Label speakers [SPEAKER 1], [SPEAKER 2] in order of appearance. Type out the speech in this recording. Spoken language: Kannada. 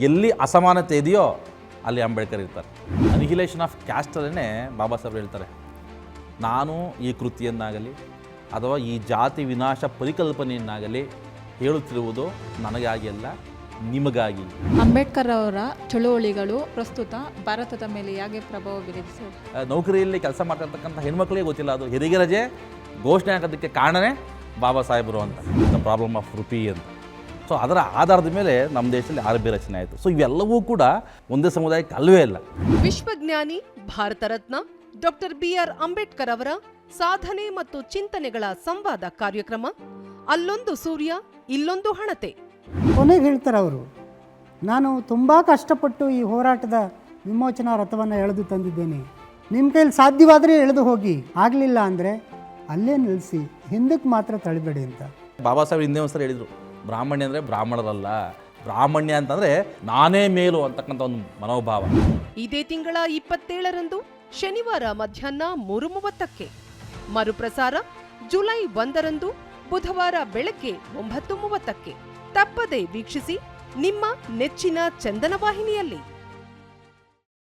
[SPEAKER 1] ಎಲ್ಲಿ ಅಸಮಾನತೆ ಇದೆಯೋ ಅಲ್ಲಿ ಅಂಬೇಡ್ಕರ್ ಇರ್ತಾರೆ. ಅನಿಹಿಲೇಷನ್ ಆಫ್ ಕ್ಯಾಸ್ಟಲ್ಲೇ ಬಾಬಾ ಸಾಹೇಬ್ ಹೇಳ್ತಾರೆ, ನಾನು ಈ ಕೃತಿಯನ್ನಾಗಲಿ ಅಥವಾ ಈ ಜಾತಿ ವಿನಾಶ ಪರಿಕಲ್ಪನೆಯನ್ನಾಗಲಿ ಹೇಳುತ್ತಿರುವುದು ನನಗಾಗಿ ಅಲ್ಲ, ನಿಮಗಾಗಿ.
[SPEAKER 2] ಅಂಬೇಡ್ಕರ್ ಅವರ ಚಳುವಳಿಗಳು ಪ್ರಸ್ತುತ ಭಾರತದ ಮೇಲೆ ಹೇಗೆ ಪ್ರಭಾವ ಬೀರಿದೆ?
[SPEAKER 1] ನೌಕರಿಯಲ್ಲಿ ಕೆಲಸ ಮಾಡ್ತಿರ್ತಕ್ಕಂಥ ಹೆಣ್ಮಕ್ಳಿಗೆ ಗೊತ್ತಿಲ್ಲ ಅದು ಹೆರಿಗೆ ರಜೆ ಘೋಷಣೆ ಆಗೋದಕ್ಕೆ ಕಾರಣನೇ ಬಾಬಾ ಸಾಹೇಬರು ಅಂತ, ದ ಪ್ರಾಬ್ಲಮ್ ಆಫ್ ರುಪಿ ಅಂತ. ಸೊ ಅದರ ಆಧಾರದ ಮೇಲೆ ನಮ್ಮ ದೇಶದಲ್ಲಿ RB ರಚನೆ ಆಯಿತು. ಸೊ ಇವೆಲ್ಲವೂ ಕೂಡ ಒಂದೇ ಸಮುದಾಯಕ್ಕೆ ಅಲ್ಲವೇ ಇಲ್ಲ.
[SPEAKER 3] ವಿಶ್ವಜ್ಞಾನಿ ಭಾರತ ರತ್ನ ಡಾಕ್ಟರ್ BR ಅಂಬೇಡ್ಕರ್ ಅವರ ಸಾಧನೆ ಮತ್ತು ಚಿಂತನೆಗಳ ಸಂವಾದ ಕಾರ್ಯಕ್ರಮ ಅಲ್ಲೊಂದು ಸೂರ್ಯ ಇಲ್ಲೊಂದು ಹಣತೆ.
[SPEAKER 4] ಕೊನೆಗೆ ಹೇಳ್ತಾರೆ ಅವರು, ನಾನು ತುಂಬ ಕಷ್ಟಪಟ್ಟು ಈ ಹೋರಾಟದ ವಿಮೋಚನಾ ರಥವನ್ನು ಎಳೆದು ತಂದಿದ್ದೇನೆ, ನಿಮ್ಮ ಕೈಲಿ ಸಾಧ್ಯವಾದರೆ ಎಳೆದು ಹೋಗಿ, ಆಗಲಿಲ್ಲ ಅಂದರೆ ಅಲ್ಲೇ ನಿಲ್ಲಿಸಿ, ಹಿಂದಕ್ಕೆ ಮಾತ್ರ ತಳಿಬೇಡಿ ಅಂತ.
[SPEAKER 1] ಬಾಬಾ ಸಾಹೇಬ್ ಹಿಂದೆ ಒಂದ್ಸರಿ ಹೇಳಿದರು, ಬ್ರಾಹ್ಮಣ್ಯ ಅಂದರೆ ಬ್ರಾಹ್ಮಣರಲ್ಲ, ಬ್ರಾಹ್ಮಣ್ಯ ಅಂತಂದರೆ ನಾನೇ ಮೇಲು ಅಂತಕ್ಕಂಥ ಒಂದು ಮನೋಭಾವ.
[SPEAKER 3] ಇದೇ ತಿಂಗಳ 27ರಂದು ಶನಿವಾರ ಮಧ್ಯಾಹ್ನ 3:30ಕ್ಕೆ, ಮರುಪ್ರಸಾರ ಜುಲೈ 1ರಂದು ಬುಧವಾರ ಬೆಳಗ್ಗೆ 9:30ಕ್ಕೆ. ತಪ್ಪದೆ ವೀಕ್ಷಿಸಿ ನಿಮ್ಮ ನೆಚ್ಚಿನ ಚಂದನ ವಾಹಿನಿಯಲ್ಲಿ.